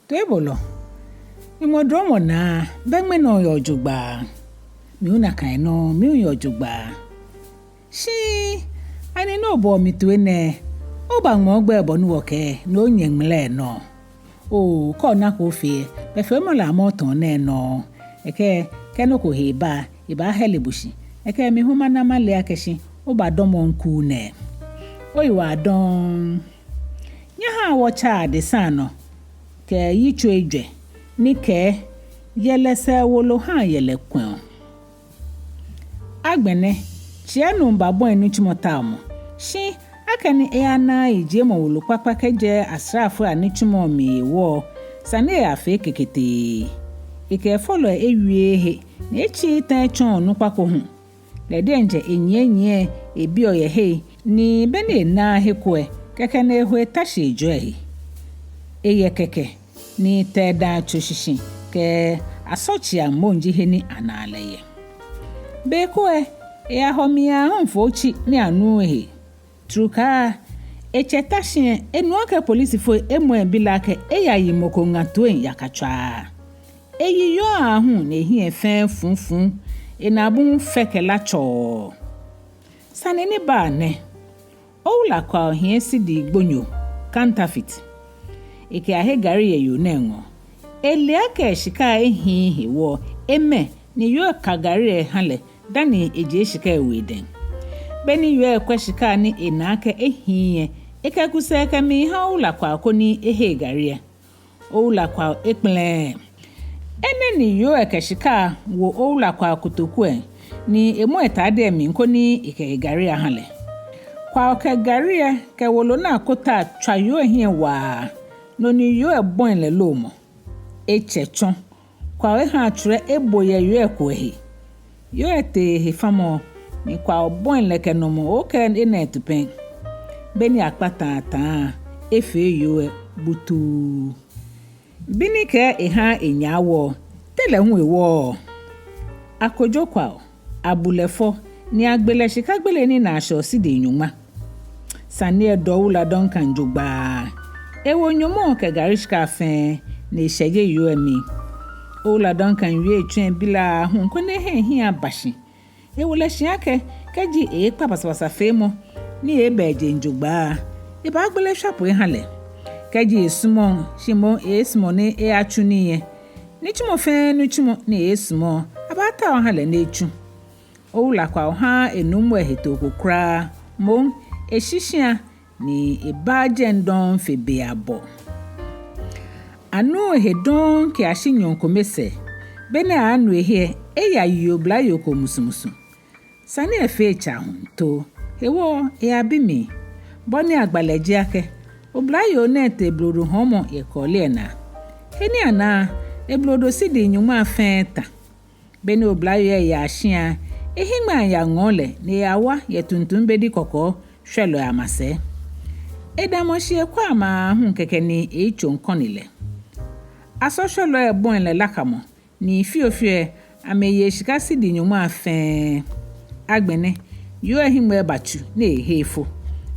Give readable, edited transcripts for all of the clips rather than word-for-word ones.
Tuebolo. Imodromo na bengme no yojugba. Miuna kaino mi yojugba. Shi ani no bo mi tuene. Oba ngogbe bonu oke no nyemle no. O ko na ko fe. Be fe mo la moton ne no. Eke keno ko heba, iba helebushi. Eke mi huma na male akeshi. Oba domo nku ne. Oyiwa don. Nyaha wocha de sano. Ke yichu edwe. Ni ke yele se wolo ha yele kwen. Agbene, chienu mbabo enu chimotamu. Shi, akani eana ije mo wolo papa keje asrafu anichumo miwo. Sane afe kekete. Ike follow ewie he. Na echi tan chon nupako hu. Lede nje enye ebi oye he. Ni bene na hekwe. Keke na ehwe tashi ejoe. Eye keke. Ni teda chushishi ke asochi amonji heni analeye. Bekwe ahomia honfochi ni anu he. Truka echetashi enuake polisi fo emwe bilake eyayi moko ngatuen yakachwa. Eyi yo ahun nehi efen funfun enabun fekela cho. Saneni ba ne. Oula kwa hien sidi gbonyo counterfeit. Ike ahe gari ye yonengo. Eliake shika ehi wo eme ni yo kagari hale dani eje shika eweden. Beni yo ekwe shika ni enake ehi ike kuseke mi ha ula kwa koni ehe gari. Oula kwa ekple. Ene ni yo eke shika wo oula kwa kutokue ni emu etade mi nkoni ike gari hale. Kwa oke gari ke wolo na kota twa yo ehi wa. No ni yo ebon le lomo. Echechon. Kwa we ha ture eboye yo ekwehi. Yo ete he famo ni kwa obon le kenomo oke ene tupen. Beni akpata ta efe yo butu. Bini ke eha enyawo tele hu ewo. Akojo kwa abulefo ni agbele shikagbele ni na aso side nyuma. Sane dowula don kan jogba. Ewo nyomo ke garishka fen na isheye yomi. Ola don kan wie twen bila hun ko ne he abashi. Ewo le shiake keji papasapasa femo ni ebeje njogba. Iba agbele shapo hale. Keji esumo shimo esmo ne achuni ye. Ni chumo fen ni chumo ni esmo abata o hale na echu. Ola kwa ha enumwe hetoko kra mo eshishia ni ebaje ndon febe abo. Anu hedon ke ashinyon komese. Bene anu ehe eya yobla yoko musumusu. Sani efe echa hunto. Ewo abimi. Boni agbaleje ake. Obla yo nete blodo homo yekole na. Heni ana eblodo sidi nyuma fenta. Bene obla yo ya ashia. Ehima ya ngole ni yawa yetuntun bedi koko shwelo amase. Edamoshi kwa ma hun keke ni echo nkonile. Asosholo ebon le lakamo ni fiofie ameye shika sidi nyuma afen. Agbene yo ehimwe bachu na ehefo.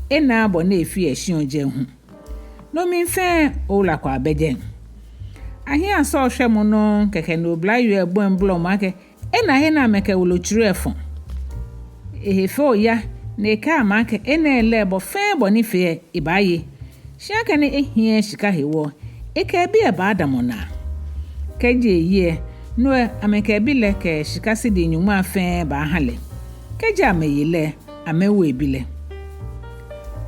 Ena abo na efi ehionje hu. No mi fen ola kwa abeje. Ahi aso hwemo no keke no bla yo ebon blom ake ena he na meke wolochuru efon. Ehefo ya Neka amake ene lebo febo ni fe ibaye. Shiaka ne ehie shika hewo. Eke bi eba adamona. Keje ye no ameke bi le ke shika sidi nyuma afen ba hale. Keje ameyele amewo ebile.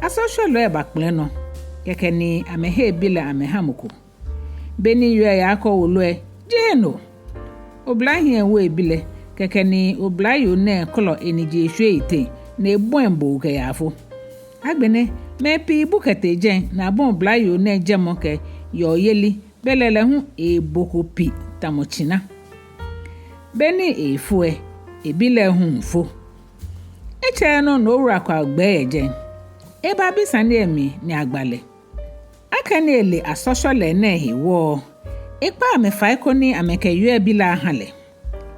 Asosho lo eba kple no. Keke ni amehe ebile amehamuko. Beni yo ya ko wolwe jeno. Oblahi enwo ebile keke ni oblayo ne kolo enije hwe ite. Na ebuembo ke yafo. Agbene mepi bukete jen na bon blayo na jemo ke yo yeli belele hu eboko pi tamochina. Beni efue ebile hu mfo. Eche no owura kwa gbe jen. Eba bisane emi ni agbale. Akane ele asoshole na hewo. Ipa amefa iko ni ameke yo ebile hale.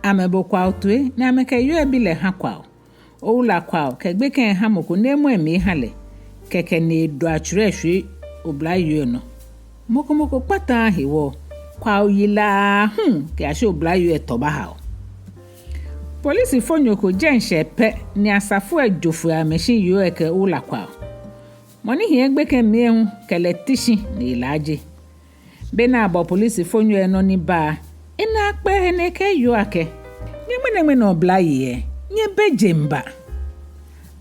Amebokwa otue na ameke yo ebile ha kwao. Oula kwao kegbe ken hamoko nemu emi hale keke ne do achure hwe obla yo no Mokomoko pata hewo kwa oyila ke asho blayo etoba ha. Polisi fonyoko jenshe pe ni asafu ejofu a machine yo eke ula kwa. Moni hi egbe ke miehun kele tishi ni ilaje. Bena abo polisi fonyo eno ni ba ina akpe hene ke yo ake. Nye no blaye nye bejemba.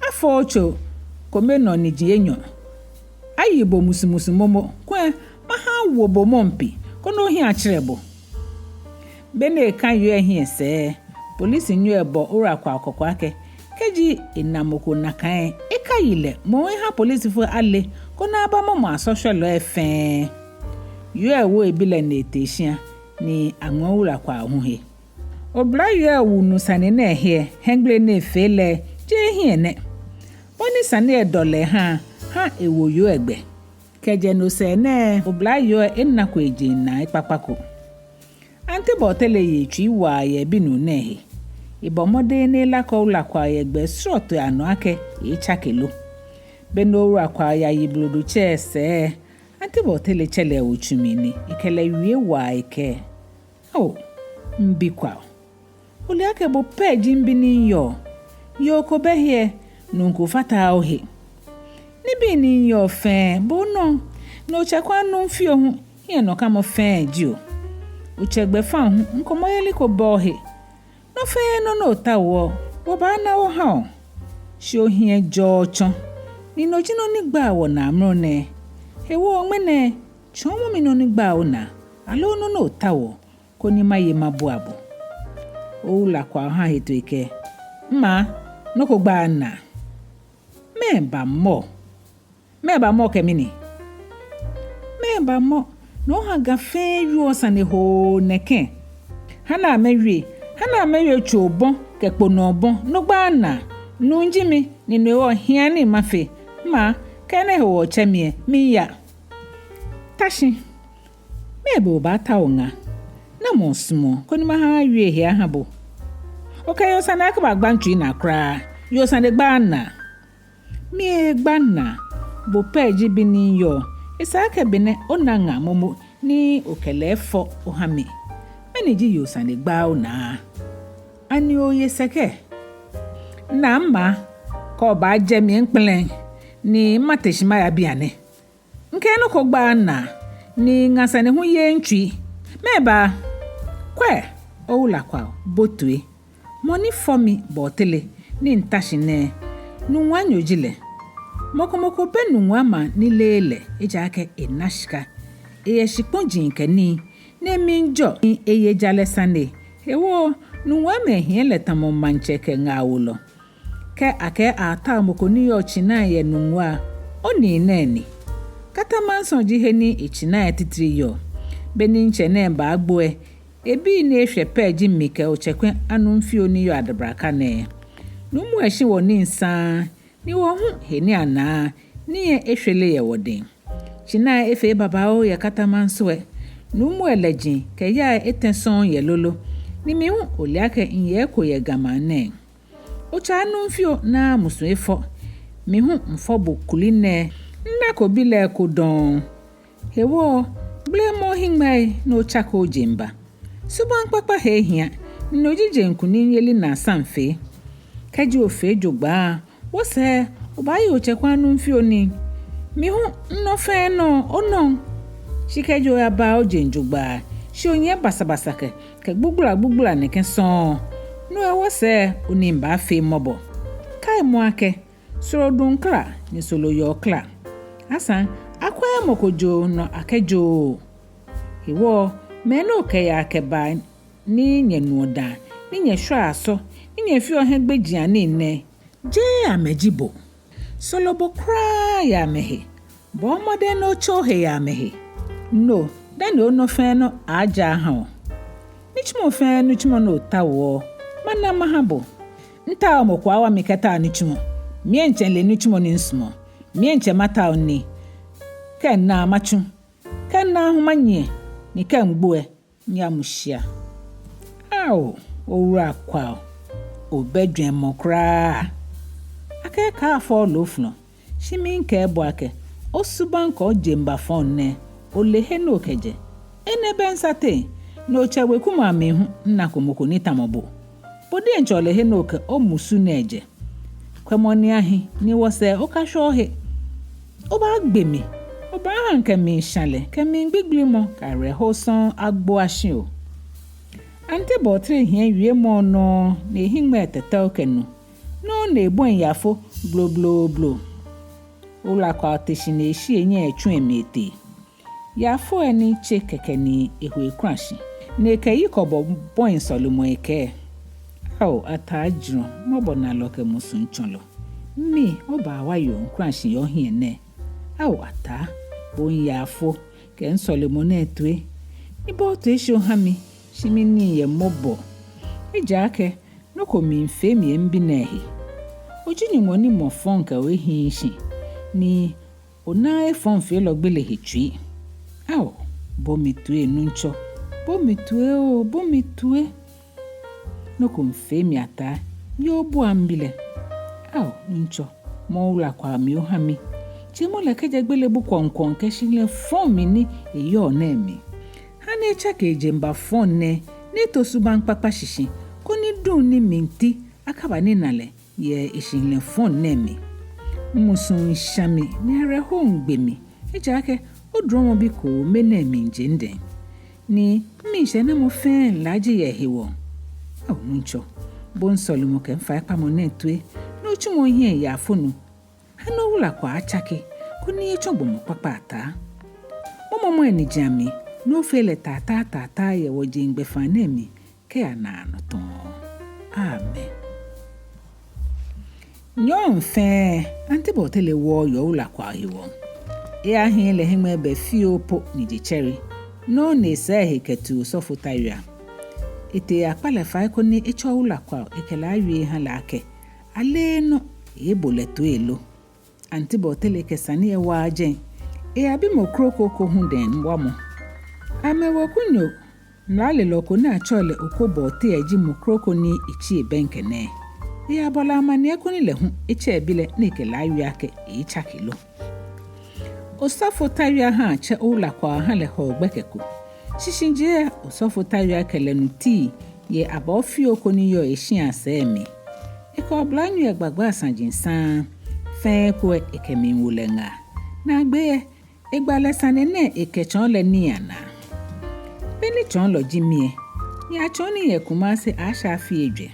Afọ ocho kome no ni jienyo. Ayibo musimusi momo kwen maha wobo mompi kono hi achirebo. Bene kan yo ehi ese polisi nyo ebo ora kwa akokwa ake keji inamoko nakan ekayile mo ha polisi fo ale kono aba momo asocial lo efen yo ewo ebile na etehia ni anwo ora kwa hohe obla yo ewu nu sane na ehie hengle na efele je ehie ne boni sane edole ha ewo yo egbe keje no se ne obla yo enako eje na ipapako ante botele ye twi wa ye binu nehe ibomode ne lako ulakwa ye gbe sroto ano ake ichakelo beno ru akwa ya yiblodu chese ante botele chele uchumini ikele wie wa ike mbikwa uli ake bo peji mbini yo ko behie nunku fata ohe nibi ni yo fe bono no chakwa no mfio hu ye no kamo fe jio uchegbe fan nkomo yeli ko bohe no fe no tawo wo ba na wo ha sho hie jocho ni no jino ni gba wo na amro ne hewo mene chomo mi no ni gba wo na alo no tawo ko ni maye mabu abo o la kwa ha heto ike ma no ko gba na meba mo kemini meba mo no ha gafe yo sane ho neke hana mewe chobon kekpo no bon no gba na no njimi ni no hia ni mafe ma kene ho chemie mi ya tashi mebe ba ta onga na monsmo ko ni ma ha wie hia habo okay yo sane akba gbantwi na kra yo sane gba na mi gba na bo peji bi ni yo isaka bene onanga momo ni okelefo ohami maniji yo sane gba ona ani oye seke na mma ko ba je mi nplen ni mateshima ya biane nke no ko gba na ni ngasane hu ye ntwi meba kwe oula kwa botwe money for me botele ni ntashine nu wanyo jile mokomoko benu nwama ni lele ejake enashika eye shikponjin kani ne minjo ni eye jale sane ewo nu wame hiele tamo mancheke ngawulo ke ake ata moko ni yo china ye nunwa oni neni kata manson jiheni ichina titiri yo beni nchene ba agboe ebi ni ehwe peji mike ochekwe anu mfio ni yo adabraka ne numu ehye woni nsa ni wo hu heni ana ni ye ehwele ye wodin china efe baba o ya kata mansoe numu elejin ke ya etenson ye lolo ni mi hu oliake nye ko ye gamane ocha anu mfio na musuefo mi hu mfobo kuline ndako bile ko don hewo blemo hingmai no chako jemba suban papa hehia no jije nkuni yeli na sanfe kaji ofe jogba wo se obayi ochekwa nu mfio ni mi hu nnofe no ono shikejo ya ba ojenjogba shi onye basabasa ke gbugbura ne kenson no e wo se onimba afi mobo kai mo ake soro dunkra ni solo yo kla asan akwa mokojo no akejo iwo meno ke ya keba ni nyenuoda ni nyehwa aso ni nyefi ohegbeji ani ne je amejibo solobo kra ya mehe bo mode no chohe ya mehe no dan no fe no aja ha nichimo fe no chimo no tawo mana mahabo nta omokwa wa miketa nichimo mienche le nichimo ni nsmo mienche mata oni ken na amachu ken na humanye ni ken gboe nyamushia awo owura kwa obedwen mokra ake ka afọ lofno shimi nke ebo ake osuban ko jemba fon ne olehe no keje ene bensate no chewe kuma mehu nna komoko ni tamobo bodi encho olehe no ke o musu neje kwemoni ahi ni wose o ka shohe o ba gbemi o ba han ke mi shale ke mi gbigblimo ka rehosan agbo ashin o ante botre hien wie mo no na ehimwe tete okenu no na ebon yafo blo blo blo ula kwa teshine eshi enye echu emete yafo eni che keke ni ehu ekrashi na ke yikobo bon solomo eke atajro mobo na loke musun chonlo mi oba wayo nkrashi yo hiene ata bon yafo ke nsolomo na etwe ibo to esho hami shimini ye mobo ejake no komi mfe mi mbi nehi ojini moni mo fonka we hinshi ni ona e fon fe lo gbele hitwi bo mi tue nuncho bo mi tue no kom fe mi ata yo bo ambile nuncho mo ula kwa mi ohami che mo le keje gbele bu konkon ke shile fon mi ni eyo na emi hane echa ke jemba fon ne to suban papa shishi koni dun ni minti akaba ni nale ye ishile fon ne mi musun shami ni re ho ngbemi eja ke o dromo bi ko me na mi njende ni mi se na mo fe laji ye hiwo nuncho bon solumo ke fa pa mo na tue no chumo hie ya fonu hano wula kwa achake koni echogbo mo papa ata mo eni jami no fele tata ye woje ngbe fanemi ke anano ton amen nyon fe antibo tele wo yo ula kwa hiwo ahi le hime be fiopo ni jicheri no ne sehe ketu sofu tayua ite akpale fa ko ni echo ula kwa ekela awie ha lake ale no ebole to elo antibo tele kesani e waje abi mo kroko ko hunden wamo amewo kunyo nlale loko na chole okobo te aji mo kroko ni ichi benkene abola amani ekuni le hu eche ebile na ekela awie ake echa kilo osafo tayua ha che ula kwa ha le ho gbekeko shishinje osafo tayua kele nuti ye abofi okoni yo eshi asemi iko blanyu egbagba sanjinsan fe ko ekemi wulenga na gbe egbale sanene ekechon le ni ana beni chon lo jimie ya choni ye kumase asha fi eje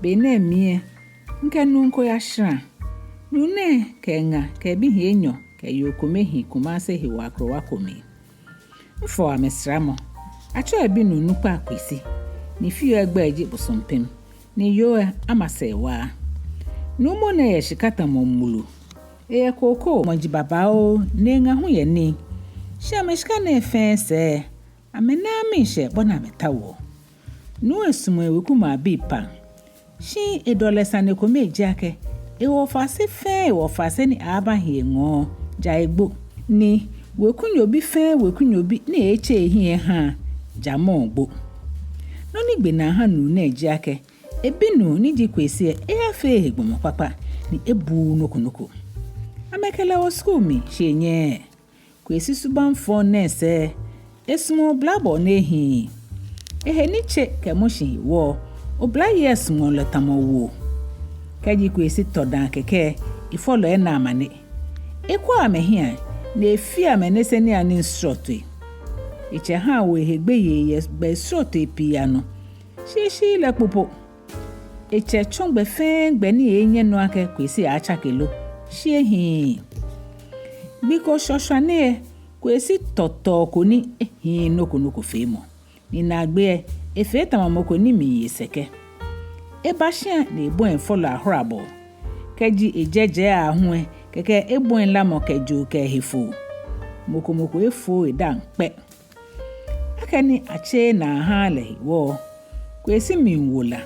bene mie nkenu nko ya shra nune kenga kebi hienyo ke yokomehi kumase hiwa krowakomi mfo amesramo acho ebi nunu pa akwisi ni fio egba eji bosompem ni yo amasewa numo na ye shikata momulu koko monji baba o nenga hu ye ni sha meshika na efense amena mishe bona metawo nu esumo ewekuma bipa shi edolesa ne komeji ake ewo fase fe ewo fase ni aba hiengo ja egbo ni wekunyo bi fe wekunyo bi na eche ehie ha jamo ogbo no ni gbe na ha nu na eji ake ebinu ni ji kwesi afe egbomo papa ni ebu nokunoko amekele wo school mi shenye kwesi suban fo nese esmo blabo nehi niche kemoshi wo obla yes mo letamo wo kaji kwesi todan keke ifolo na amane ekwa amehia na efi amenese ni ani instructor iche ha we hegbe ye be instructor piano shishi le popo eche chongbe fe gbe ni enye no ake kwesi achakelo shehi biko shoshane kwesi toto ko ni noko femo ni na gbe efe tamamoko ni mi yeseke ebashia na ebo en follow ahorabo keji ejeje ahun keke ebo en lamo kejo ke hefo moko efo edan pe akani ache na ha le wo kwesi mi wola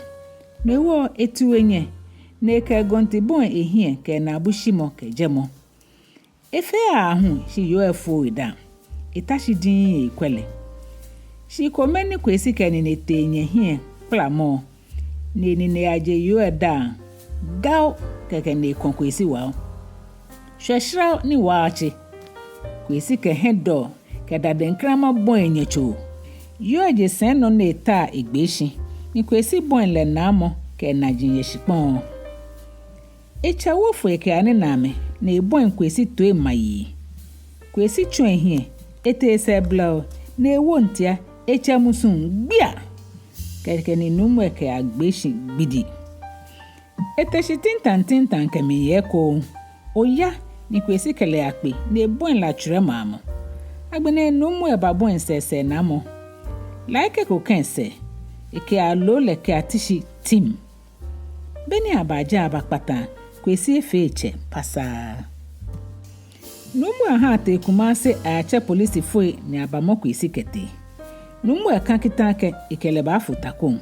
no wo etuwenye na ke gonti bon ehie ke na abushimo ke jemo efe ahun shi yo efo edan itashi din ekwele shi komeni kwesi keni netenye hie plamo ni aje yo edan gao keke ne konkwesi wa sheshra ni waachi kwesi ke hedo kedade nkrama bon enyecho yo aje sen no na eta egbeshi ni kwesi bon le namo ke na jinye shipon echa wofu eke ane name na ebon kwesi to emayi kwesi chwen hie ete ese blau na ewo ntia echa musun bia keke ni numu eke agbeshi bidi ete shitintan kemi yeko oya ni kwesi kele akpe na ebon la chure mamo agbene numu ebabon sese namo like ko kense eke alo leke atishi tim beni abaja abakpata kwesi efeche pasa numu aha te kumase ache polisi foi ni abamo kwesi kete numu eka kitake ikele ba futakon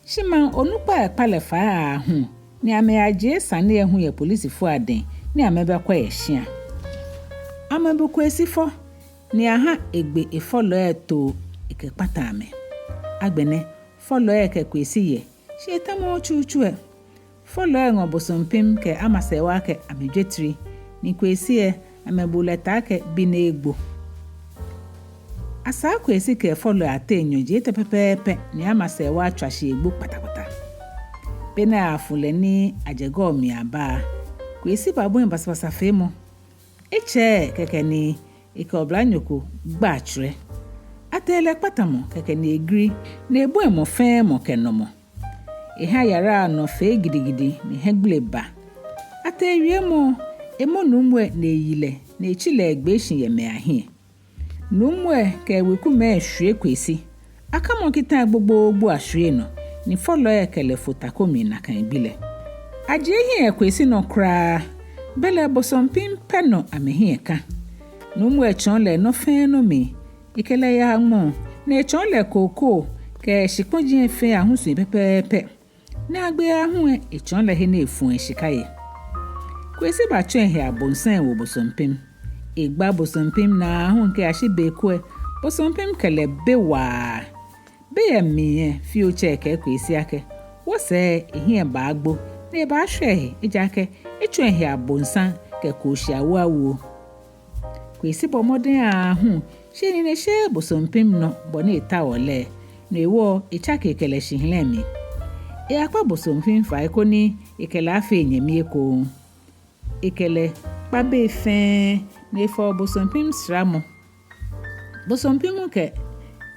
shima onupa pale fa ahu ni ame aje sane ehu ye polisi foi aden ni amebe kwa ehia amebe kwesi fo ni aha egbe efolo eto ikepata ame agbene folo eke kwesi ye shetamo chuchue folo ngobosompim ke amasewa ke amedwetri ni kwesi ye amebuleta ke binegbo asa kwesi ke folo atenyo je tepepepe ni amasewa atwashi egbo patapata bena afule ni ajego mi aba kwesi babon basabasa femo eche keke ni ikoblanyoko gbachre atele patamo keke ni egri na ebo emofe mo kenomo eha yara no fe gidigidi ni hegleba atewie mo emo numwe na eyile na echile egbeshi yeme ahie numwe ke weku me ehwe kwesi akamo kita gbogbo ahwe no ni folo ekele fotakomi na kan bile aje hie kwesi no kra bele bosompim peno amehie ka numwe chonle no fe no mi ikele ya mo na chonle koko ke shipoji fe ahusu pepepe na agbe ahu echonle he na efun eshikaye kwesi ba chen he abonsan wo bosompim igba bosompim na ahu nke ashibekwe bosompim kele bewa be emi fi o cheke kwesi ake wo se ehie ba agbo na ba hwe ejake echen he abonsan ke ko shiawo awo kwesi bomoden ahu sheni ne she bosompim no boni eta ole na ewo echake kele shihilemi akwa bosompim fa ikoni ikele afa enyemi eko ikele pabe fe na efo bosompim sramo bosompim ke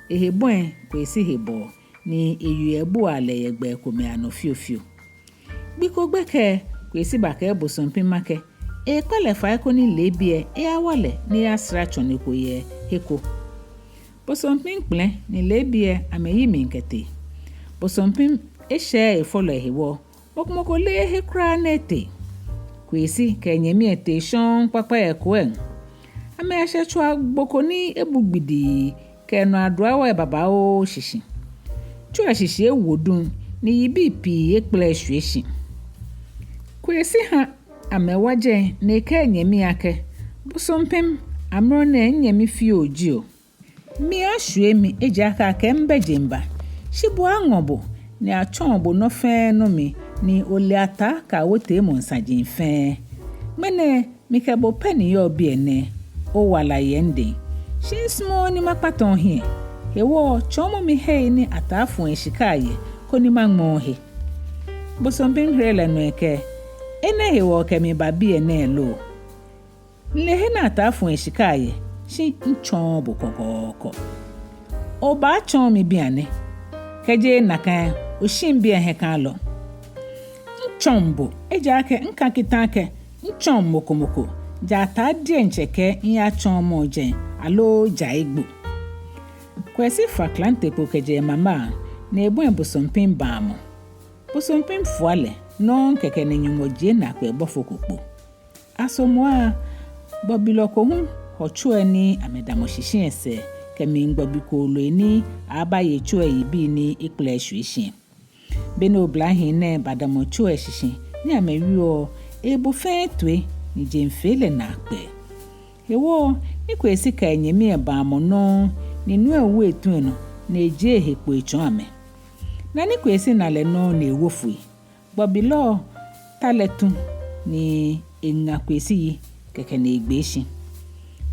ehebon kwesi hebo ni eyu ebu ale yegbe komi ano fiofio biko gbeke kwesi baka bosompim make kwale fa ikoni lebie awale ni asra choniko ye heko bosompim ple ni lebie ameyi minkete bosompim eshe efolo ehewo mokumoko le hekra nete kwesi kenyemi ete shon papa ekwen ame ashe chwa gbokoni ebugbidi keno adwa baba o shishi chwa shishi ewodun ni yibi pi ekple hweshi kwesi ha amewaje ne kenyemi ake bosompim amro na nyemi fi ojio mi ahwe mi ejaka ke mbejemba shibu angobo ni achombo no fe no mi ni oleata ka wote mo nsajin fe mene mikebo pani yo biene o wala yende shinsmo ni mapaton hie ewo chomo mi he ni atafu eshikaye koni mangmo he bosompim hrele no eke ene hewo ke mi babi ene lo nlehe na atafu eshikaye shi nchombo kokoko oba chomi biane keje naka oshimbia hekalo nchombo ejake nka kitake nchombo komoko jata die ncheke ya chomo je alo jaigbo kwesi faklante ko keje mama na ebo bosompim bamo bosompim fuale non keke ne nyumoje na kwe bofokokpo asomoa bobiloko hu hochuani amedamo shishiense kemi ngbobiko lo ni abaye chue ibi ni ikple hweshi beno blahi ne badamo chue shishi ni amewio ebu fetwe ni jemfele na akpe ewo ni kwesi ka enyemi eba mono ni nu ewu etu no na eje hekpo echo ame na ni kwesi na le no na ewofui bobilo taletu ni enga kwesi keke na egbeshi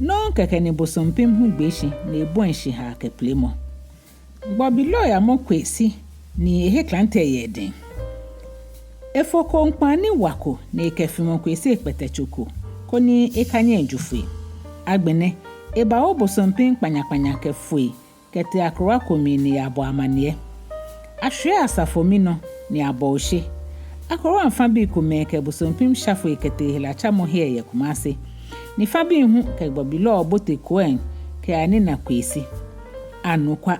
no kekeni bosompim hu gbeshi na ebu enshi ha keplemo Bobby lawyer mo kwesi ni ehe klante yeden Efoko nkpani wako na ekefimo kwesi ekpetechoko koni ekanye enjufue agbene eba obosompim kpanyakpanya kefue kete akrowa komi ni abo amanie ahwe asafomi no ni abo ohye akrowa mfabi kumeke bosompim shafue kete helacha mo he ye kumase ni fabi hu ke Bobby law bote koen ke ani na kwesi anukwa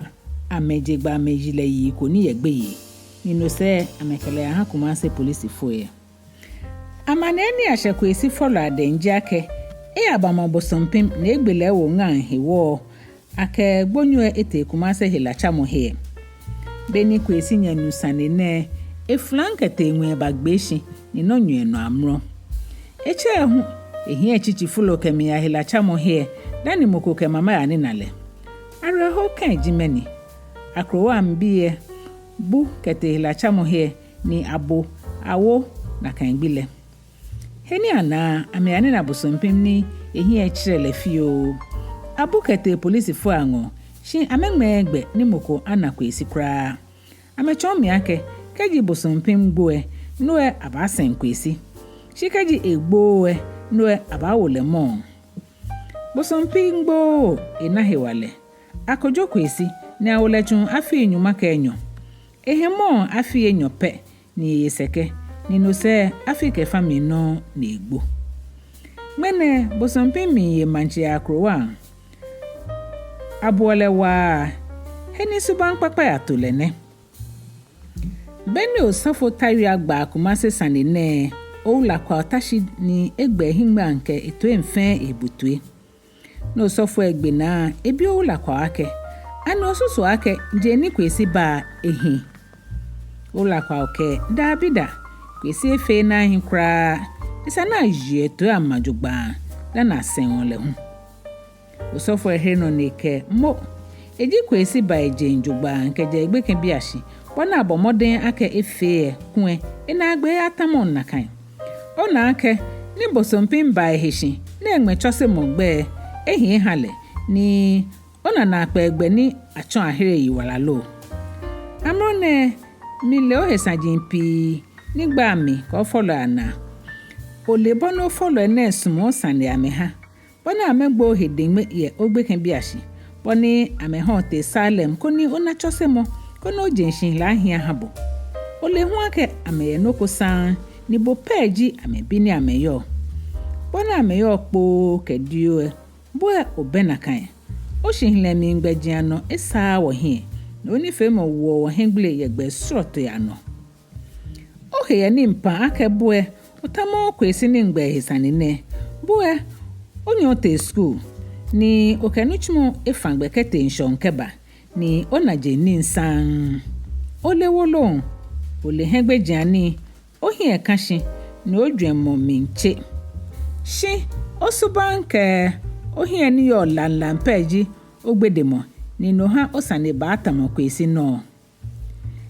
amejegba amejile yi ko ni yegbe yi nínú se amekele ha Kumasi police foye amane ni ahyekwesi follow adenje ake abama bosompim na egbele wo ngan hewo ake gbonyu ete Kumasi helacha mo he beni kwesi nyanu sanene eflankete enwe bagbeshi ni no nyu amro eche hu ehi echichi follow kemi ya helacha mo he dani moko ke mama ya ni nale are ho kan jimeni akrowa mbie bu kete helacha mo he ni abo awo na kan gbile heni ana amiani na bosompim ni ehi echirele fio abu kete police fo ango shin amengmegbe ni moko anakwesi kra amechomi ake keji bosompim gboe noe abasen kwesi shikeji egboe noe abawole mo bosompim gbo enahewale akojo kwesi ni awolechun afi enyuma ka enyo ehemo afi enyo pe ni yeseke ni no se afi ke fami no na egbo mene bosompim mi ye manchi akrowa abuole wa heni suban papa ya tolene beni osafo tawi agba Kumasi sanine oula kwa tashi ni egbe hingba nke eto emfe ebutue no osafo egbe na ebi oula kwa ake ani osusu ake jeni kwesi ba ehi oula kwa oke dabida kwesi efe na hinkra isa na jie to amajugba da na senwole hu osofo ehe no neke mo eji kwesi ba ejenjugba nke je egbe kan biashi bona abomoden ake efe kwen ina agbe atamon nakan ona ake ni bosompim ba eheshi na enmechose mogbe ehi hale ni ona na akpa egbe ni achon ahere yiwala lo amone mi le o hesajimpi nigba mi ko follow ana ole bono follow na sumo sande ame ha bona amegbo hedin ye ogbe kan biashi boni ame ho te Salem koni ona chosemo kono jenshin la hia habo ole hu ake ame no ko san ni bo peji ame bi ni ame yo bona ame yo po kedio bo obena kan o shinle mi ngbejian no esa wo hie no ni fe mo wo hengle yegbe sroto ya no o he ni mpa ake boe otamo kwesi ni ngbe hisanine boe onyo te school ni okenuchmo efangbe kete nshon keba ni onaje ni nsan ole wolon ole hengbe jani o hie kashi ni odwemmo minche shi osubanke o hie ni yo lanlan peji ogbedemo ni no ha osane ba atamo kwesi no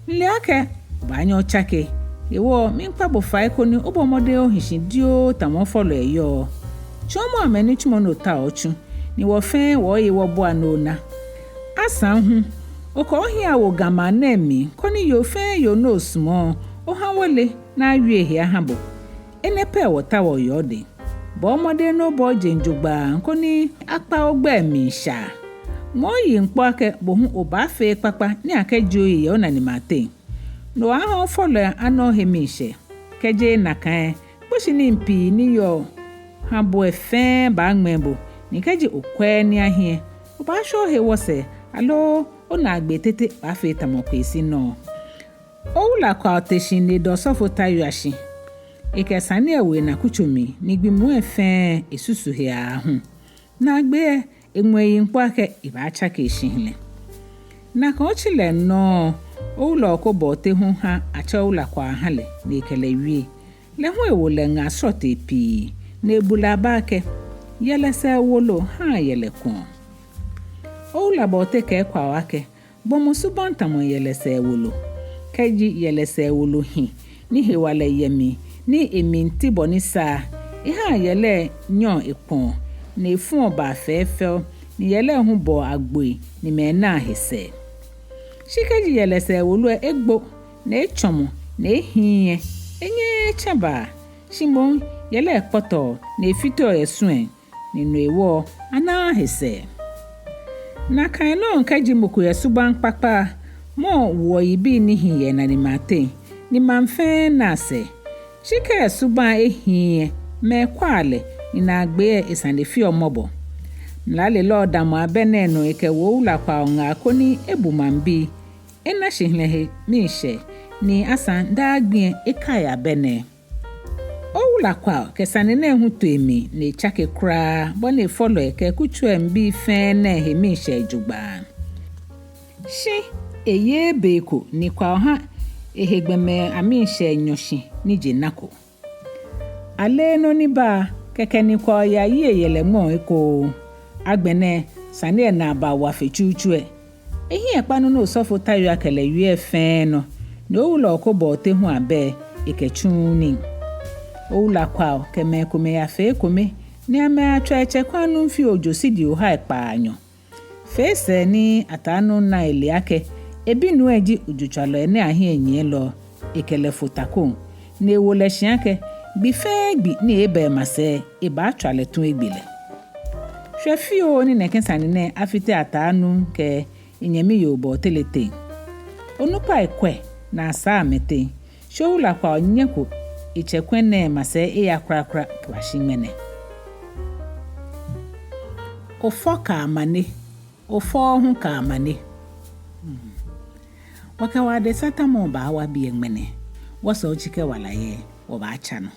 nle ake banyo chake ewo minpa bo fa iko ni obomode ohishin dio tamo follow eyo chomo ameni chumo no ta ochu ni wo fe wo ye wo bo anona asan hu oko hia wo gama na mi koni yo fe yo no sumo o ha wole na awie hia habo enepe wo ta wo yo de bo mode no bo jenjugba koni apa ogbe mi sha mo yi npo ake bo hu oba fe papa ni akejo ye ona ni mate no ahon follow ano hemishe keje nakan bo shini mpi ni yo habo efe ba ngmebo ni keje okwe ni ahie oba sho he wose alo ona agbe tete ba fe tamokwesi no oula kwa oteshin le do sofo tayashi ekesani ewe na kuchomi ni gbimu efe esusu he ahun na agbe enwe npo ake iba acha ke shinle na ka ochile no oula okobo te hu ha acha oula kwa hale na ekele wi le hu ewo le nga sote pi na ebula bake yele se wolo ha yele kun oula bote ke kwa wake bomo subanta mo yele se wolo keji yele se wolo hi ni hewale yemi ni eminti bonisa iha yele nyon ekon na efu oba fefe ni yele hu bo agboi ni me na hese shikeji yele se wolu egbo na echomo na ehiye enye chaba shimon yele poto na efito esuen ni no ewo ana hese na kan no nkaji moku yesuban papa mo wo ibi ni hiye na ni mate ni manfe na se shike yesuban ehiye me kwale ni na agbe esande fi omobo nlale loda mo abene no eke wo ula kwa nga akoni ebumambi ena shihlehe mishe ni asan dagbien ekaya bene owula kwa kesane na ehu to emi na echake kra bona follow eke kuchu mbi fe na hemishe jugba shi eye beko ni kwa ha ehegbeme amishe nyoshi ni jenako ale no ni ba keke ni kwa ya yele mo eko agbene sane na ba wa fechuchue ehi epanu no sofo tayo akele yue fe no owula okobo te hu abe ekechuni owula kwa keme kume ya fe kume ni ame atwa eche kwanu mfi ojosi di oha epaanyo fese ni atanu na eliake ebinu eji ojuchalo ene ahi enye lo ekele fotakon na ewole shiake bi fe gbi ni ebe mase eba atwale tun egbile hwefio ni nekensane ne afite atanu ke inyemi yobo telete onupa ekwe na asa amete showula kwa onyeko ichekwene mase eyakrakra twashimene ofo ka amane ofo hu ka amane wakawade satamo ba wa bi enmene waso chike walaye oba achano